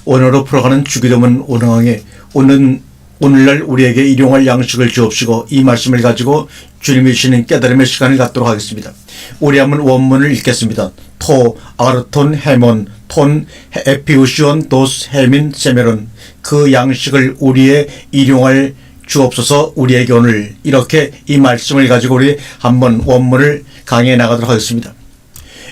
오늘로 풀어가는 주기도문 오능왕에 오늘날 우리에게 일용할 양식을 주옵시고 이 말씀을 가지고 주님이 주시는 깨달음의 시간을 갖도록 하겠습니다. 우리 한번 원문을 읽겠습니다. 토, 아르톤, 헤몬, 톤, 에피우시온, 도스, 헤민, 세메론. 그 양식을 우리의 일용할 주옵소서. 우리에게 오늘 이렇게 이 말씀을 가지고 우리 한번 원문을 강의해 나가도록 하겠습니다.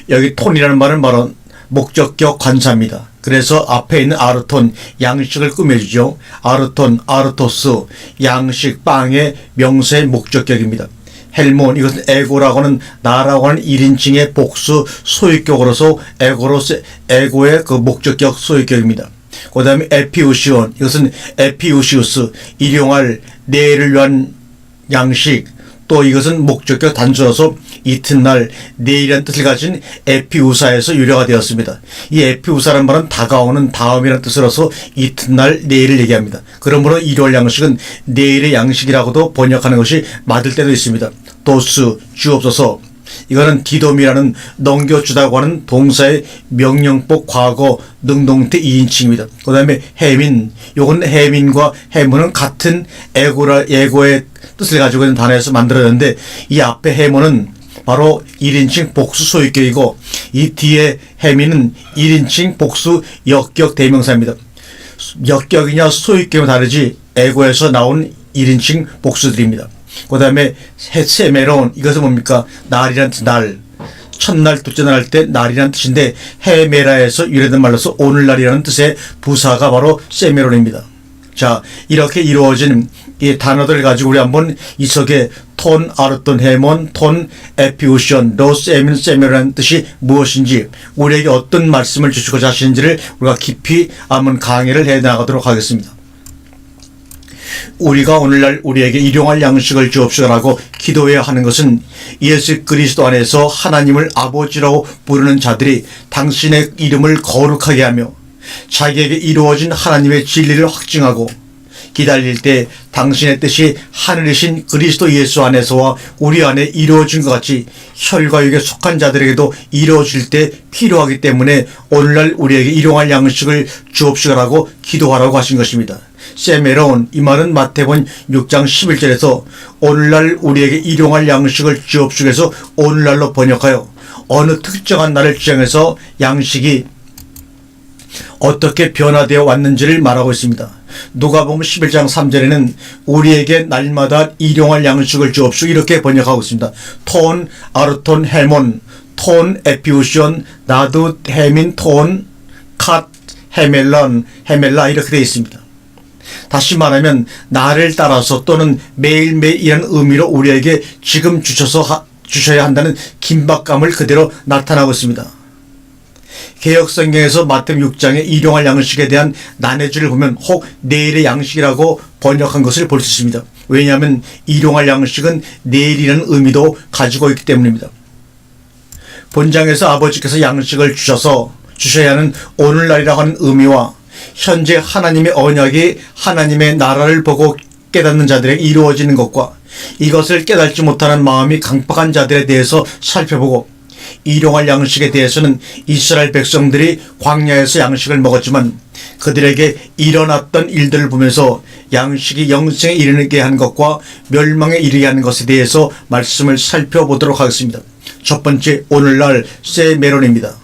여기 톤이라는 말은 바로 목적격 관사입니다. 그래서 앞에 있는 아르톤, 양식을 꾸며주죠. 아르톤, 아르토스, 양식, 빵의 명사의 목적격입니다. 헬몬, 이것은 에고라고 하는 나라고 하는 1인칭의 복수 소유격으로서 에고의 그 목적격 소유격입니다. 그 다음에 에피우시온, 이것은 에피우시우스, 일용할 내일을 위한 양식, 또 이것은 목적격 단수로서 이튿날, 내일이라는 뜻을 가진 에피우사에서 유래가 되었습니다. 이 에피우사라는 말은 다가오는 다음이라는 뜻으로서 이튿날, 내일을 얘기합니다. 그러므로 일요일 양식은 내일의 양식이라고도 번역하는 것이 맞을 때도 있습니다. 도스, 주옵소서. 이거는 디돔이라는 넘겨주다고 하는 동사의 명령법 과거 능동태 2인칭입니다. 그 다음에 해민, 요건 해민과 해문은 같은 에고의 뜻을 가지고 있는 단어에서 만들어졌는데 이 앞에 해문은 바로 1인칭 복수 소유격이고 이 뒤에 해민은 1인칭 복수 역격 대명사입니다. 역격이냐 소유격이 다르지 에고에서 나온 1인칭 복수들입니다. 그 다음에 세메론, 이것은 뭡니까? 날이란 뜻, 날. 첫날, 둘째 날 할 때 날이란 뜻인데 헤메라에서 유래된 말로서 오늘날이라는 뜻의 부사가 바로 세메론입니다. 자, 이렇게 이루어진 이 단어들을 가지고 우리 한번 이 속에 톤, 아르톤, 헤몬, 톤, 에피우시온, 로스, 에민, 세메라는 뜻이 무엇인지 우리에게 어떤 말씀을 주시고자 하시는지를 우리가 깊이 한번 강의를 해 나가도록 하겠습니다. 우리가 오늘날 우리에게 일용할 양식을 주옵시라고 기도해야 하는 것은 예수 그리스도 안에서 하나님을 아버지라고 부르는 자들이 당신의 이름을 거룩하게 하며 자기에게 이루어진 하나님의 진리를 확증하고 기다릴 때 당신의 뜻이 하늘이신 그리스도 예수 안에서와 우리 안에 이루어진 것 같이 혈과 육에 속한 자들에게도 이루어질 때 필요하기 때문에 오늘날 우리에게 일용할 양식을 주옵시라고 기도하라고 하신 것입니다. 세메론, 이 말은 마태복음 6장 11절에서 오늘날 우리에게 일용할 양식을 주옵시고서 오늘날로 번역하여 어느 특정한 날을 지정해서 양식이 어떻게 변화되어 왔는지를 말하고 있습니다. 누가복음 11장 3절에는 우리에게 날마다 일용할 양식을 주옵시고 이렇게 번역하고 있습니다. 톤, 아르톤, 헤몬, 톤, 에피우시온, 나두, 헤민, 톤, 캇, 헤멜라 이렇게 되어 있습니다. 다시 말하면 날을 따라서 또는 매일매일이라는 의미로 우리에게 지금 주셔야 한다는 긴박감을 그대로 나타나고 있습니다. 개역성경에서 마태복음 6장의 일용할 양식에 대한 난해주를 보면 혹 내일의 양식이라고 번역한 것을 볼 수 있습니다. 왜냐하면 일용할 양식은 내일이라는 의미도 가지고 있기 때문입니다. 본장에서 아버지께서 양식을 주셔야 하는 오늘날이라고 하는 의미와 현재 하나님의 언약이 하나님의 나라를 보고 깨닫는 자들에게 이루어지는 것과 이것을 깨닫지 못하는 마음이 강박한 자들에 대해서 살펴보고 일용할 양식에 대해서는 이스라엘 백성들이 광야에서 양식을 먹었지만 그들에게 일어났던 일들을 보면서 양식이 영생에 이르게 하는 것과 멸망에 이르게 하는 것에 대해서 말씀을 살펴보도록 하겠습니다. 첫 번째, 오늘날 세메론입니다.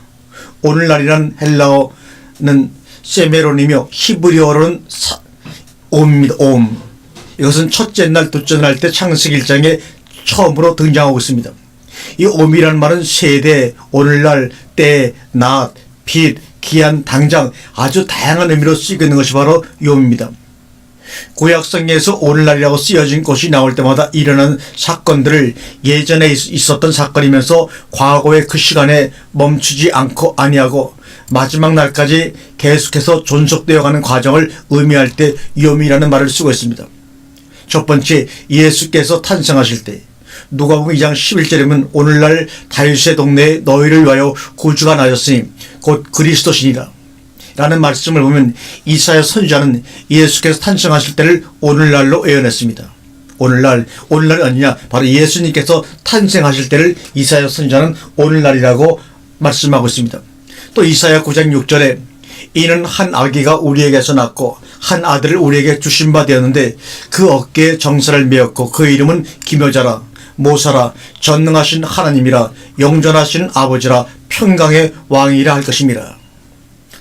오늘날이란 헬라어는 세메론이며 히브리어로는 옴입니다. 옴. 이것은 첫째 날, 둘째 날 할 때 창세기 1장에 처음으로 등장하고 있습니다. 이 옴이라는 말은 세대, 오늘날, 때, 낮, 빛, 기한, 당장 아주 다양한 의미로 쓰이고 있는 것이 바로 옴입니다. 구약성경에서 오늘날이라고 쓰여진 것이 나올 때마다 일어난 사건들을 예전에 있었던 사건이면서 과거의 그 시간에 멈추지 아니하고 마지막 날까지 계속해서 존속되어 가는 과정을 의미할 때 욤이라는 말을 쓰고 있습니다. 첫 번째, 예수께서 탄생하실 때 누가복음 2장 11절에 보면 오늘날 다윗의 동네에 너희를 위하여 구주가 나셨으니 곧 그리스도시니라 라는 말씀을 보면 이사야 선지자는 예수께서 탄생하실 때를 오늘날로 예언했습니다. 오늘날이 아니냐, 바로 예수님께서 탄생하실 때를 이사야 선지자는 오늘날이라고 말씀하고 있습니다. 또 이사야 9장 6절에 이는 한 아기가 우리에게서 낳고 한 아들을 우리에게 주신 바 되었는데 그 어깨에 정사를 메었고 그 이름은 기묘자라 모사라 전능하신 하나님이라 영존하신 아버지라 평강의 왕이라 할 것입니다.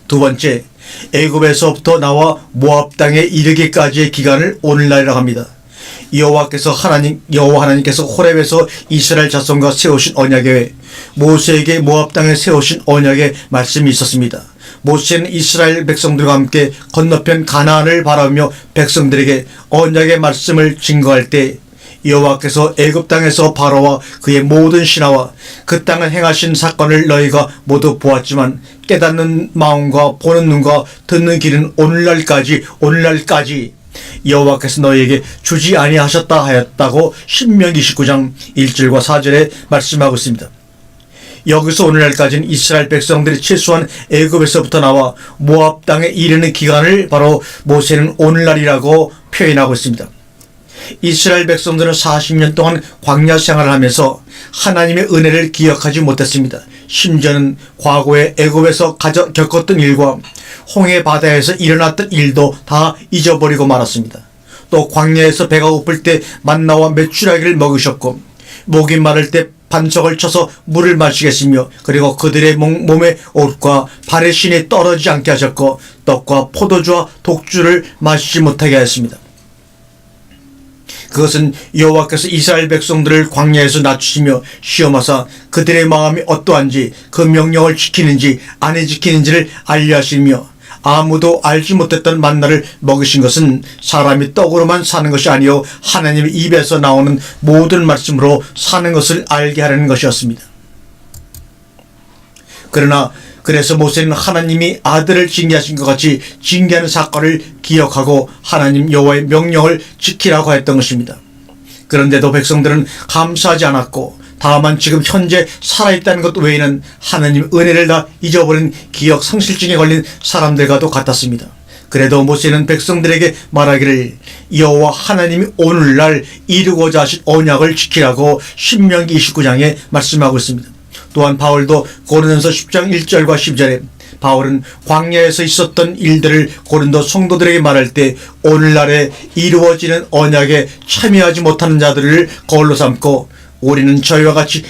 두 번째, 애굽에서부터 나와 모압 땅에 이르기까지의 기간을 오늘날이라고 합니다. 여호와 하나님께서 호렙에서 이스라엘 자손과 세우신 언약에 외 모세에게 모압 땅에 세우신 언약의 말씀이 있었습니다. 모세는 이스라엘 백성들과 함께 건너편 가나안을 바라보며 백성들에게 언약의 말씀을 증거할 때 여호와께서 애굽 땅에서 바로와 그의 모든 신하와 그 땅을 행하신 사건을 너희가 모두 보았지만 깨닫는 마음과 보는 눈과 듣는 귀는 오늘날까지 여호와께서 너희에게 주지 아니하셨다 하였다고 신명기 29장 1절과 4절에 말씀하고 있습니다. 여기서 오늘날까지는 이스라엘 백성들이 최소한 애굽에서부터 나와 모압 땅에 이르는 기간을 바로 모세는 오늘날이라고 표현하고 있습니다. 이스라엘 백성들은 40년 동안 광야 생활을 하면서 하나님의 은혜를 기억하지 못했습니다. 심지어는 과거에 애굽에서 겪었던 일과 홍해 바다에서 일어났던 일도 다 잊어버리고 말았습니다. 또 광야에서 배가 고플 때 만나와 메추라기를 먹으셨고 목이 마를 때 반석을 쳐서 물을 마시겠으며 그리고 그들의 몸에 옷과 발의 신이 떨어지지 않게 하셨고 떡과 포도주와 독주를 마시지 못하게 하였습니다. 그것은 여호와께서 이스라엘 백성들을 광야에서 낮추시며 시험하사 그들의 마음이 어떠한지 그 명령을 지키는지 안 지키는지를 알려 하시며 아무도 알지 못했던 만나를 먹이신 것은 사람이 떡으로만 사는 것이 아니요 하나님의 입에서 나오는 모든 말씀으로 사는 것을 알게 하려는 것이었습니다. 그래서 모세는 하나님이 아들을 징계하신 것 같이 징계하는 사건을 기억하고 하나님 여호와의 명령을 지키라고 했던 것입니다. 그런데도 백성들은 감사하지 않았고 다만 지금 현재 살아있다는 것 외에는 하나님의 은혜를 다 잊어버린 기억 상실증에 걸린 사람들과도 같았습니다. 그래도 모세는 백성들에게 말하기를 여호와 하나님이 오늘날 이루고자 하신 언약을 지키라고 신명기 29장에 말씀하고 있습니다. 또한 바울도 고린도서 10장 1절과 10절에 바울은 광야에서 있었던 일들을 고린도 성도들에게 말할 때 오늘날에 이루어지는 언약에 참여하지 못하는 자들을 거울로 삼고 우리는 저희와 같이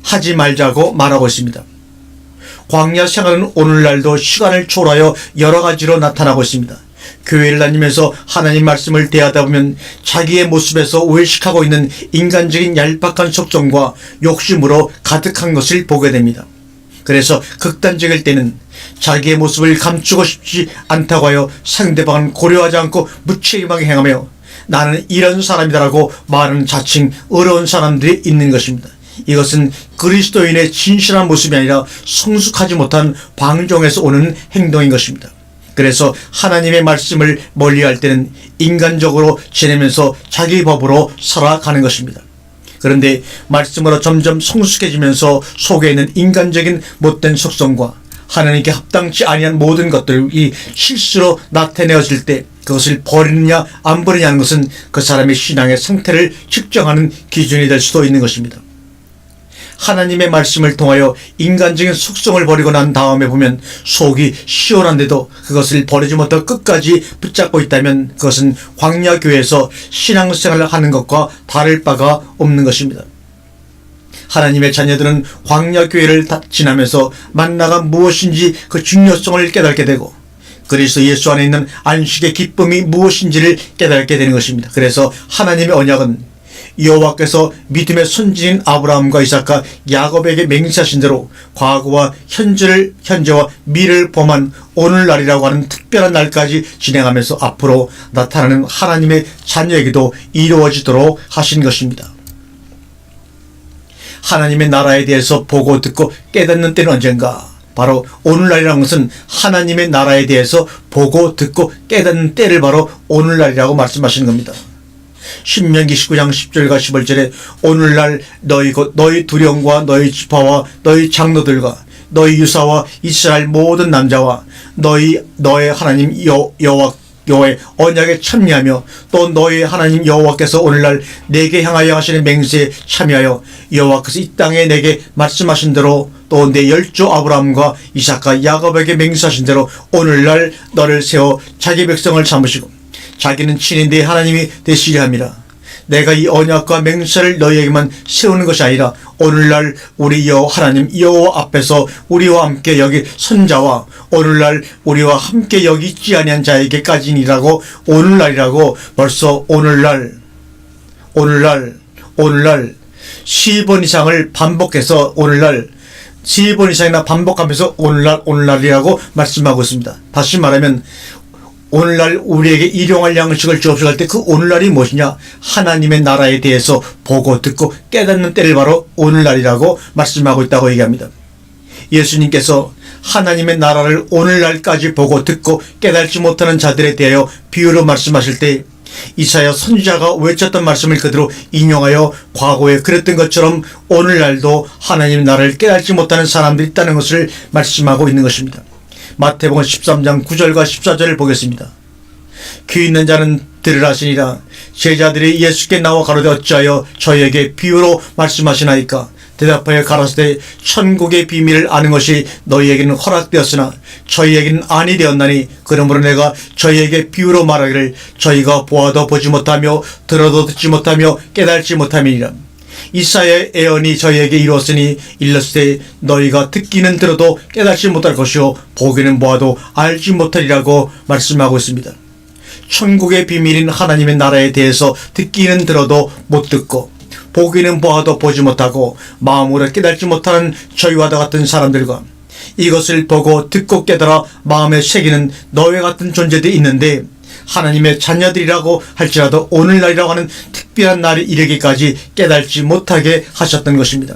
하지 말자고 말하고 있습니다. 광야 생활은 오늘날도 시간을 초월하여 여러 가지로 나타나고 있습니다. 교회를 다니면서 하나님 말씀을 대하다 보면 자기의 모습에서 외식하고 있는 인간적인 얄팍한 속성과 욕심으로 가득한 것을 보게 됩니다. 그래서 극단적일 때는 자기의 모습을 감추고 싶지 않다고 하여 상대방은 고려하지 않고 무책임하게 행하며 나는 이런 사람이다라고 말하는 자칭 어려운 사람들이 있는 것입니다. 이것은 그리스도인의 진실한 모습이 아니라 성숙하지 못한 방종에서 오는 행동인 것입니다. 그래서 하나님의 말씀을 멀리할 때는 인간적으로 지내면서 자기 법으로 살아가는 것입니다. 그런데 말씀으로 점점 성숙해지면서 속에 있는 인간적인 못된 속성과 하나님께 합당치 아니한 모든 것들이 실수로 나타내어질 때 그것을 버리느냐 안 버리냐는 것은 그 사람의 신앙의 상태를 측정하는 기준이 될 수도 있는 것입니다. 하나님의 말씀을 통하여 인간적인 속성을 버리고 난 다음에 보면 속이 시원한데도 그것을 버리지 못하고 끝까지 붙잡고 있다면 그것은 광야교회에서 신앙생활을 하는 것과 다를 바가 없는 것입니다. 하나님의 자녀들은 광야교회를 지나면서 만나가 무엇인지 그 중요성을 깨닫게 되고 그리스도 예수 안에 있는 안식의 기쁨이 무엇인지를 깨닫게 되는 것입니다. 그래서 하나님의 언약은 여호와께서 믿음의 선진인 아브라함과 이삭과 야곱에게 맹세하신 대로 과거와 현재와 미래를 범한 오늘날이라고 하는 특별한 날까지 진행하면서 앞으로 나타나는 하나님의 자녀에게도 이루어지도록 하신 것입니다. 하나님의 나라에 대해서 보고 듣고 깨닫는 때는 언젠가? 바로 오늘날이라는 것은 하나님의 나라에 대해서 보고 듣고 깨닫는 때를 바로 오늘날이라고 말씀하시는 겁니다. 신명기 19장 10절과 11절에 오늘날 너희 두령과 너희 지파와 너희 장로들과 너희 유사와 이스라엘 모든 남자와 너의 하나님 여호와의 언약에 참여하며 또 너희 하나님 여호와께서 오늘날 내게 향하여 하시는 맹세에 참여하여 여호와께서 이 땅에 내게 말씀하신 대로 또 또 내 열조 아브라함과 이삭과 야곱에게 맹세하신 대로 오늘날 너를 세워 자기 백성을 삼으시고 자기는 친히 내 하나님이 되시려 함이라. 내가 이 언약과 맹세를 너희에게만 세우는 것이 아니라 오늘날 우리 여호와 하나님 여호와 앞에서 우리와 함께 여기 선자와 오늘날 우리와 함께 여기 있지 아니한 자에게까지니라고. 오늘날이라고 벌써 오늘날 10번 이상을 반복해서 오늘날 10번 이상이나 반복하면서 오늘날이라고 말씀하고 있습니다. 다시 말하면 오늘날 우리에게 일용할 양식을 주옵시고 할 때 그 오늘날이 무엇이냐? 하나님의 나라에 대해서 보고 듣고 깨닫는 때를 바로 오늘날이라고 말씀하고 있다고 얘기합니다. 예수님께서 하나님의 나라를 오늘날까지 보고 듣고 깨닫지 못하는 자들에 대하여 비유로 말씀하실 때 이사야 선지자가 외쳤던 말씀을 그대로 인용하여 과거에 그랬던 것처럼 오늘날도 하나님의 나라를 깨닫지 못하는 사람들이 있다는 것을 말씀하고 있는 것입니다. 마태복음 13장 9절과 14절을 보겠습니다. 귀 있는 자는 들으라시니라. 제자들이 예수께 나와 가로되 어찌하여 저희에게 비유로 말씀하시나이까? 대답하여 가라사대 천국의 비밀을 아는 것이 너희에게는 허락되었으나 저희에게는 아니 되었나니 그러므로 내가 저희에게 비유로 말하기를 저희가 보아도 보지 못하며 들어도 듣지 못하며 깨달지 못함이니라. 이사야의 예언이 저희에게 이루었으니 일렀을 때 너희가 듣기는 들어도 깨닫지 못할 것이요 보기는 보아도 알지 못하리라고 말씀하고 있습니다. 천국의 비밀인 하나님의 나라에 대해서 듣기는 들어도 못 듣고 보기는 보아도 보지 못하고 마음으로 깨닫지 못하는 저희와 같은 사람들과 이것을 보고 듣고 깨달아 마음에 새기는 너희와 같은 존재들이 있는데 하나님의 자녀들이라고 할지라도 오늘날이라고 하는 특별한 날이 이르기까지 깨닫지 못하게 하셨던 것입니다.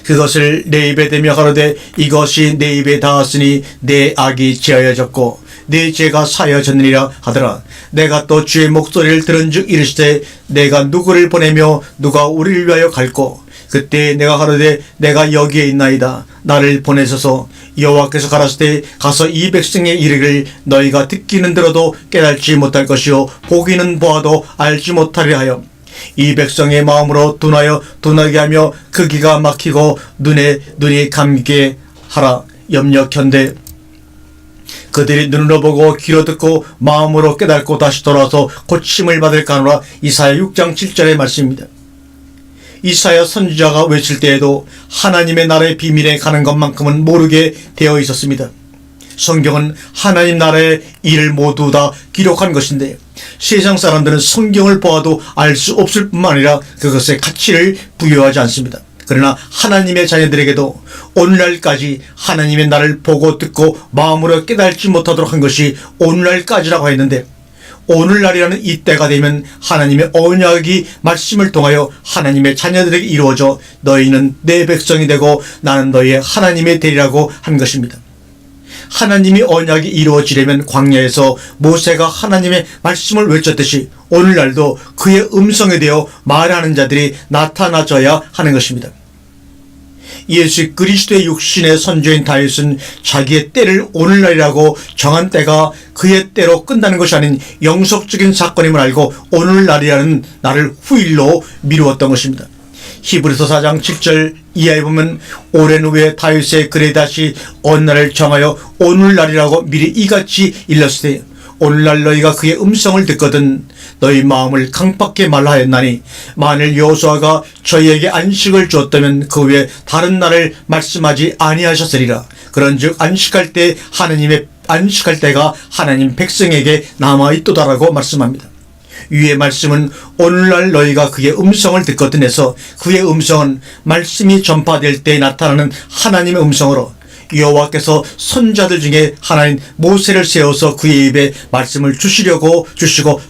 그것을 내 입에 대며 가로되 이것이 내 입에 닿았으니 내 악이 제하여졌고 내 죄가 사하여졌느니라 하더라. 내가 또 주의 목소리를 들은즉 이르시되 내가 누구를 보내며 누가 우리를 위하여 갈꼬. 그때 내가 가로되 내가 여기에 있나이다. 나를 보내소서. 여호와께서 가라사대 가서 이 백성에 이르기를 너희가 듣기는 들어도 깨닫지 못할 것이요 보기는 보아도 알지 못하리라 하여 이 백성의 마음으로 둔하게 하며 그 귀가 막히고 눈이 감게 하라. 염려컨대 그들이 눈으로 보고 귀로 듣고 마음으로 깨닫고 다시 돌아와서 고침을 받을까 하노라. 이사야 6장 7절의 말씀입니다. 이사야 선지자가 외칠 때에도 하나님의 나라의 비밀에 가는 것만큼은 모르게 되어 있었습니다. 성경은 하나님 나라의 일을 모두 다 기록한 것인데 세상 사람들은 성경을 보아도 알 수 없을 뿐만 아니라 그것에 가치를 부여하지 않습니다. 그러나 하나님의 자녀들에게도 오늘날까지 하나님의 나라를 보고 듣고 마음으로 깨닫지 못하도록 한 것이 오늘날까지라고 했는데 오늘날이라는 이때가 되면 하나님의 언약이 말씀을 통하여 하나님의 자녀들에게 이루어져 너희는 내 백성이 되고 나는 너희의 하나님이 되리라고 한 것입니다. 하나님이 언약이 이루어지려면 광야에서 모세가 하나님의 말씀을 외쳤듯이 오늘날도 그의 음성에 대어 말하는 자들이 나타나줘야 하는 것입니다. 예수 그리스도의 육신의 선조인 다윗은 자기의 때를 오늘날이라고 정한 때가 그의 때로 끝나는 것이 아닌 영속적인 사건임을 알고 오늘날이라는 날을 후일로 미루었던 것입니다. 히브리서 4장 7절 이하에 보면 오랜 후에 다윗의 글에 다시 어느 날을 정하여 오늘날이라고 미리 이같이 일렀을 때 오늘날 너희가 그의 음성을 듣거든 너희 마음을 강팍게 말라 하였나니 만일 여호수아가 저희에게 안식을 주었다면 그 외에 다른 날을 말씀하지 아니하셨으리라. 그런즉 안식할 때가 하나님 백성에게 남아있도다라고 말씀합니다. 위의 말씀은 오늘날 너희가 그의 음성을 듣거든 해서 그의 음성은 말씀이 전파될 때 나타나는 하나님의 음성으로 여호와께서 선자들 중에 하나인 모세를 세워서 그의 입에 말씀을 주시고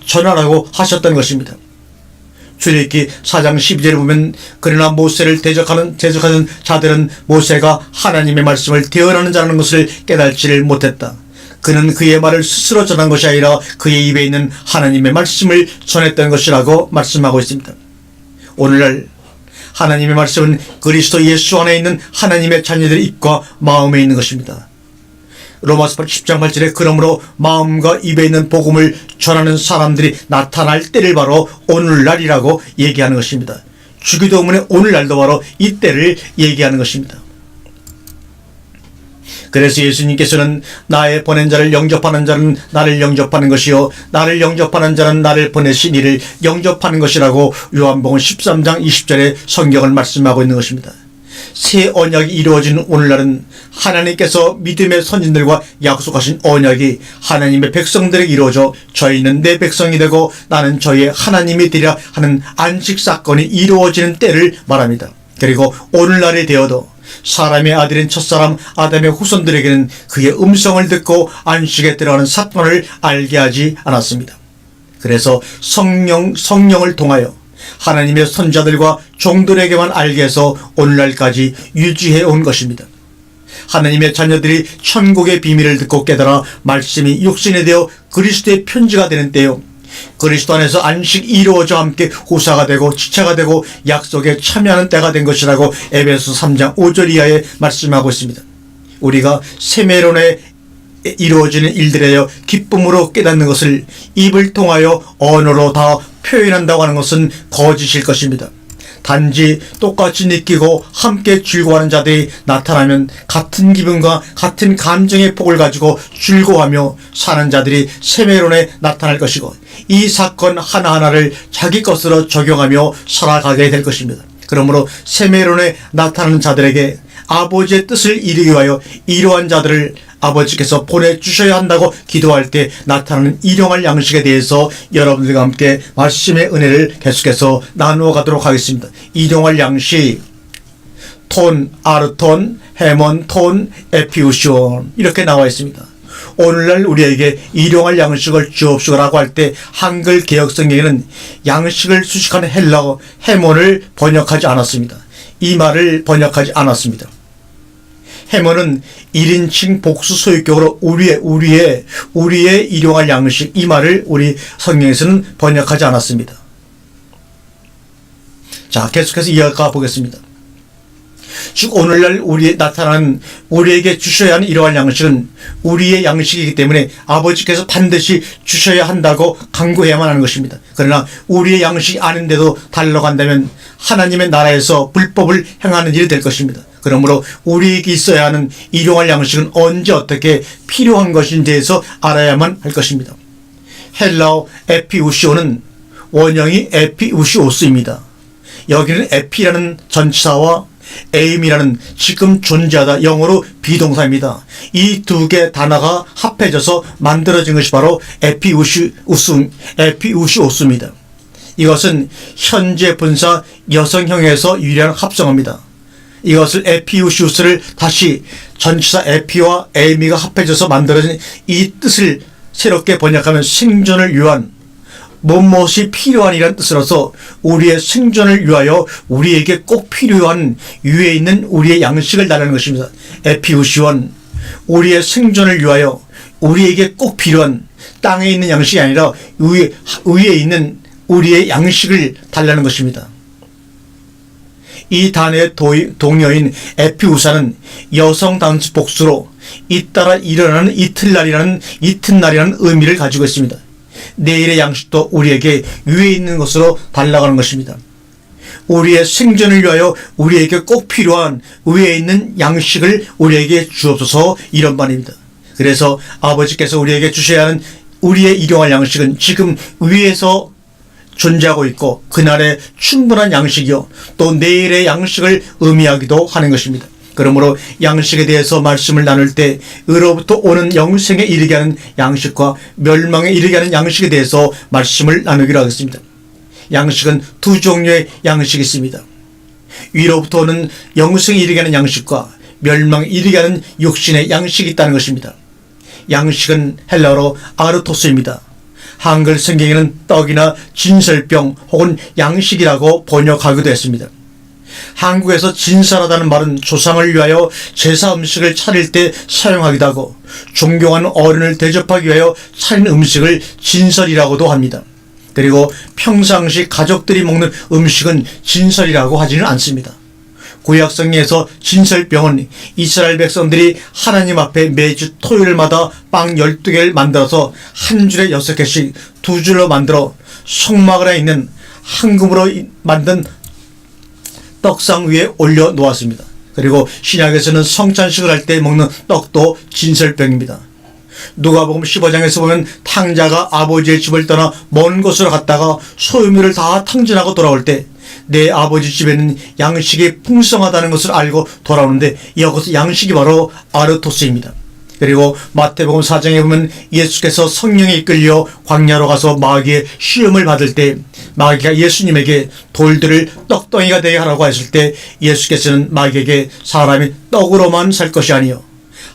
전하라고 하셨던 것입니다. 출애굽기 4장 12절에 보면 그러나 모세를 대적하는 자들은 모세가 하나님의 말씀을 대언하는 자라는 것을 깨닫지를 못했다. 그는 그의 말을 스스로 전한 것이 아니라 그의 입에 있는 하나님의 말씀을 전했던 것이라고 말씀하고 있습니다. 오늘날 하나님의 말씀은 그리스도 예수 안에 있는 하나님의 자녀들의 입과 마음에 있는 것입니다. 로마서 10장 8절에 그러므로 마음과 입에 있는 복음을 전하는 사람들이 나타날 때를 바로 오늘날이라고 얘기하는 것입니다. 주기도문의 오늘날도 바로 이때를 얘기하는 것입니다. 그래서 예수님께서는 나의 보낸 자를 영접하는 자는 나를 영접하는 것이요 나를 영접하는 자는 나를 보내신 이를 영접하는 것이라고 요한복음 13장 20절에 성경을 말씀하고 있는 것입니다. 새 언약이 이루어지는 오늘날은 하나님께서 믿음의 선진들과 약속하신 언약이 하나님의 백성들에게 이루어져 저희는 내 백성이 되고 나는 저희의 하나님이 되리라 하는 안식 사건이 이루어지는 때를 말합니다. 그리고 오늘날이 되어도 사람의 아들인 첫사람 아담의 후손들에게는 그의 음성을 듣고 안식에 들어가는 사건을 알게 하지 않았습니다. 그래서 성령을 통하여 하나님의 선자들과 종들에게만 알게 해서 오늘날까지 유지해 온 것입니다. 하나님의 자녀들이 천국의 비밀을 듣고 깨달아 말씀이 육신이 되어 그리스도의 편지가 되는 때요 그리스도 안에서 안식이 이루어져 함께 후사가 되고 지체가 되고 약속에 참여하는 때가 된 것이라고 에베소 3장 5절 이하에 말씀하고 있습니다. 우리가 세메론에 이루어지는 일들에요 기쁨으로 깨닫는 것을 입을 통하여 언어로 다 표현한다고 하는 것은 거짓일 것입니다. 단지 똑같이 느끼고 함께 즐거워하는 자들이 나타나면 같은 기분과 같은 감정의 폭을 가지고 즐거워하며 사는 자들이 세메론에 나타날 것이고 이 사건 하나하나를 자기 것으로 적용하며 살아가게 될 것입니다. 그러므로 세메론에 나타나는 자들에게 아버지의 뜻을 이루기 위하여 이러한 자들을 아버지께서 보내주셔야 한다고 기도할 때 나타나는 일용할 양식에 대해서 여러분들과 함께 말씀의 은혜를 계속해서 나누어 가도록 하겠습니다. 일용할 양식, 톤, 아르톤, 헤몬, 톤, 에피우시온 이렇게 나와 있습니다. 오늘날 우리에게 일용할 양식을 주옵시고라고 할 때 한글 개역성경에는 양식을 수식하는 헬라어 헤몬을 번역하지 않았습니다. 이 말을 번역하지 않았습니다. 헤몬은 1인칭 복수 소유격으로 우리의 일용할 양식 이 말을 우리 성경에서는 번역하지 않았습니다. 자, 계속해서 이어가 보겠습니다. 즉 오늘날 나타나는 우리에게 주셔야 하는 일용할 양식은 우리의 양식이기 때문에 아버지께서 반드시 주셔야 한다고 강구해야만 하는 것입니다. 그러나 우리의 양식이 아닌데도 달러간다면 하나님의 나라에서 불법을 행하는 일이 될 것입니다. 그러므로 우리에게 있어야 하는 일용할 양식은 언제 어떻게 필요한 것인지에 대해서 알아야만 할 것입니다. 헬라어 에피우시오는 원형이 에피우시오스입니다. 여기는 에피라는 전치사와 에임이라는 지금 존재하다 영어로 비동사입니다. 이 두 개 단어가 합해져서 만들어진 것이 바로 에피우시오스입니다. 이것은 현재 분사 여성형에서 유래한 합성어입니다. 이것을 에피우시우스를 다시 전치사 에피와 에이미가 합해져서 만들어진 이 뜻을 새롭게 번역하면 생존을 위한 무엇이 필요한이라는 뜻으로서 우리의 생존을 위하여 우리에게 꼭 필요한 위에 있는 우리의 양식을 달라는 것입니다. 에피우시온 우리의 생존을 위하여 우리에게 꼭 필요한 땅에 있는 양식이 아니라 위에 있는 우리의 양식을 달라는 것입니다. 이 단어의 동요인 에피우사는 여성 단수 복수로 잇따라 일어나는 이튿날이라는 의미를 가지고 있습니다. 내일의 양식도 우리에게 위에 있는 것으로 달라가는 것입니다. 우리의 생존을 위하여 우리에게 꼭 필요한 위에 있는 양식을 우리에게 주옵소서 이런 말입니다. 그래서 아버지께서 우리에게 주셔야 하는 우리의 일용할 양식은 지금 위에서 존재하고 있고 그날의 충분한 양식이요 또 내일의 양식을 의미하기도 하는 것입니다. 그러므로 양식에 대해서 말씀을 나눌 때 의로부터 오는 영생에 이르게 하는 양식과 멸망에 이르게 하는 양식에 대해서 말씀을 나누기로 하겠습니다. 양식은 두 종류의 양식이 있습니다. 위로부터 오는 영생에 이르게 하는 양식과 멸망에 이르게 하는 육신의 양식이 있다는 것입니다. 양식은 헬라어로 아르토스입니다. 한글 성경에는 떡이나 진설병 혹은 양식이라고 번역하기도 했습니다. 한국에서 진설하다는 말은 조상을 위하여 제사 음식을 차릴 때 사용하기도 하고 존경하는 어른을 대접하기 위하여 차린 음식을 진설이라고도 합니다. 그리고 평상시 가족들이 먹는 음식은 진설이라고 하지는 않습니다. 구약성경에서 진설병은 이스라엘 백성들이 하나님 앞에 매주 토요일마다 빵 12개를 만들어서 한 줄에 6개씩 두 줄로 만들어 성막 안에 있는 황금으로 만든 떡상 위에 올려 놓았습니다. 그리고 신약에서는 성찬식을 할 때 먹는 떡도 진설병입니다. 누가복음 15장에서 보면 탕자가 아버지의 집을 떠나 먼 곳으로 갔다가 소유물을 다 탕진하고 돌아올 때 내 아버지 집에는 양식이 풍성하다는 것을 알고 돌아오는데 여기서 양식이 바로 아르토스입니다. 그리고 마태복음 4장에 보면 예수께서 성령에 이끌려 광야로 가서 마귀의 시험을 받을 때 마귀가 예수님에게 돌들을 떡덩이가 되게 하라고 했을 때 예수께서는 마귀에게 사람이 떡으로만 살 것이 아니요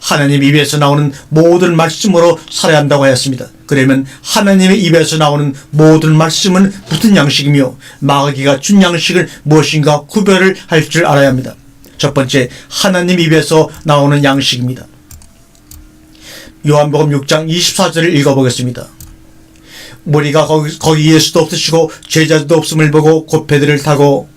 하나님 입에서 나오는 모든 말씀으로 살아야 한다고 하였습니다. 그러면 하나님의 입에서 나오는 모든 말씀은 무슨 양식이며 마귀가 준 양식은 무엇인가 구별을 할 줄 알아야 합니다. 첫 번째, 하나님 입에서 나오는 양식입니다. 요한복음 6장 24절을 읽어보겠습니다. 무리가 거기 예수도 없으시고 제자도 없음을 보고 곧 배들을 타고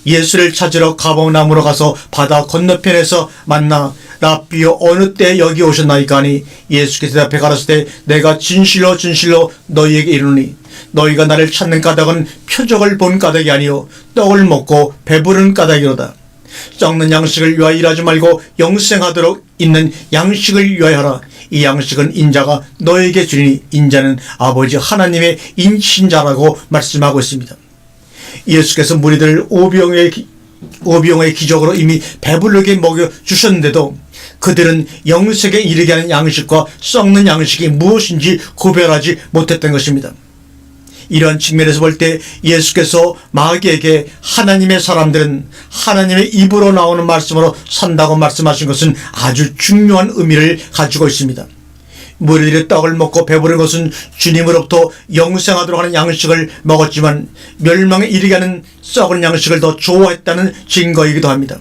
예수를 찾으러 가버나움으로 가서 바다 건너편에서 만나 랍비여 어느 때 여기 오셨나이까 하니 예수께서 대답해 가라사대 내가 진실로 진실로 너희에게 이르노니 너희가 나를 찾는 까닭은 표적을 본 까닭이 아니요 떡을 먹고 배부른 까닭이로다. 썩는 양식을 위하여 일하지 말고 영생하도록 있는 양식을 위하여 하라. 이 양식은 인자가 너에게 주리니 인자는 아버지 하나님의 인신자라고 말씀하고 있습니다. 예수께서 무리들을 오병의 기적으로 이미 배부르게 먹여주셨는데도 그들은 영생에 이르게 하는 양식과 썩는 양식이 무엇인지 구별하지 못했던 것입니다. 이런 측면에서 볼 때 예수께서 마귀에게 하나님의 사람들은 하나님의 입으로 나오는 말씀으로 산다고 말씀하신 것은 아주 중요한 의미를 가지고 있습니다. 무리들이 떡을 먹고 배부른 것은 주님으로부터 영생하도록 하는 양식을 먹었지만 멸망에 이르게 하는 썩은 양식을 더 좋아했다는 증거이기도 합니다.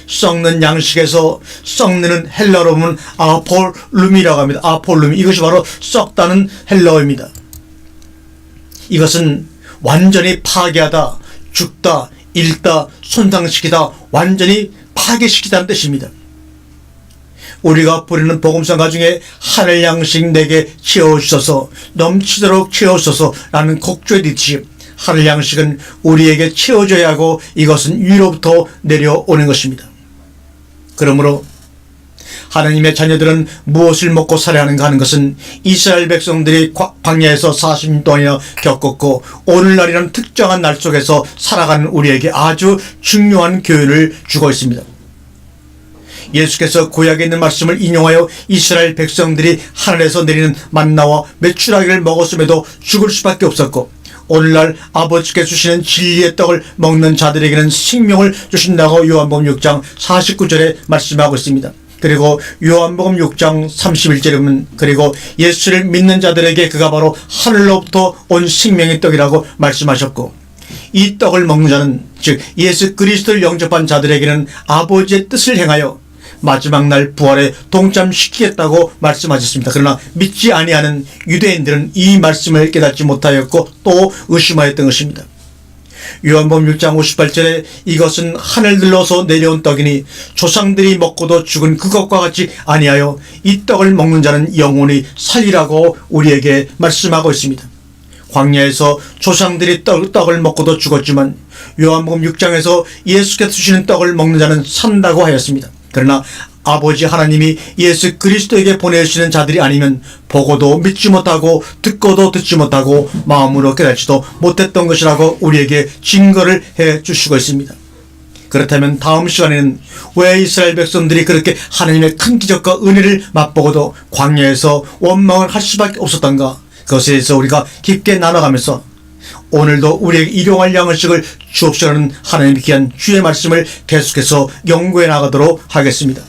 썩는 양식에서 썩는 헬라어로 보면 아폴룸이라고 합니다. 아폴룸, 이것이 바로 썩다는 헬라어입니다. 이것은 완전히 파괴하다, 죽다, 잃다, 손상시키다, 완전히 파괴시키다는 뜻입니다. 우리가 부르는 복음성가 중에 하늘 양식 내게 채워주소서, 넘치도록 채워주소서 라는 곡조에 있듯이 하늘 양식은 우리에게 채워져야 하고 이것은 위로부터 내려오는 것입니다. 그러므로 하나님의 자녀들은 무엇을 먹고 살아야 하는가 하는 것은 이스라엘 백성들이 광야에서 40년 동안이나 겪었고 오늘날이라는 특정한 날 속에서 살아가는 우리에게 아주 중요한 교훈을 주고 있습니다. 예수께서 구약에 있는 말씀을 인용하여 이스라엘 백성들이 하늘에서 내리는 만나와 메추라기를 먹었음에도 죽을 수밖에 없었고 오늘날 아버지께 주시는 진리의 떡을 먹는 자들에게는 생명을 주신다고 요한복음 6장 49절에 말씀하고 있습니다. 그리고 요한복음 6장 31절에 보면 그리고 예수를 믿는 자들에게 그가 바로 하늘로부터 온 생명의 떡이라고 말씀하셨고 이 떡을 먹는 자는 즉 예수 그리스도를 영접한 자들에게는 아버지의 뜻을 행하여 마지막 날 부활에 동참시키겠다고 말씀하셨습니다. 그러나 믿지 아니하는 유대인들은 이 말씀을 깨닫지 못하였고 또 의심하였던 것입니다. 요한복음 6장 58절에 이것은 하늘들로서 내려온 떡이니 조상들이 먹고도 죽은 그것과 같이 아니하여 이 떡을 먹는 자는 영원히 살리라고 우리에게 말씀하고 있습니다. 광야에서 조상들이 떡을 먹고도 죽었지만 요한복음 6장에서 예수께서 주시는 떡을 먹는 자는 산다고 하였습니다. 그러나 아버지 하나님이 예수 그리스도에게 보내주시는 자들이 아니면 보고도 믿지 못하고 듣고도 듣지 못하고 마음으로 깨닫지도 못했던 것이라고 우리에게 증거를 해 주시고 있습니다. 그렇다면 다음 시간에는 왜 이스라엘 백성들이 그렇게 하나님의 큰 기적과 은혜를 맛보고도 광야에서 원망을 할 수밖에 없었던가, 그것에 대해서 우리가 깊게 나눠가면서 오늘도 우리에게 일용할 양식을 주옵시라는 하나님의 귀한 주의 말씀을 계속해서 연구해 나가도록 하겠습니다.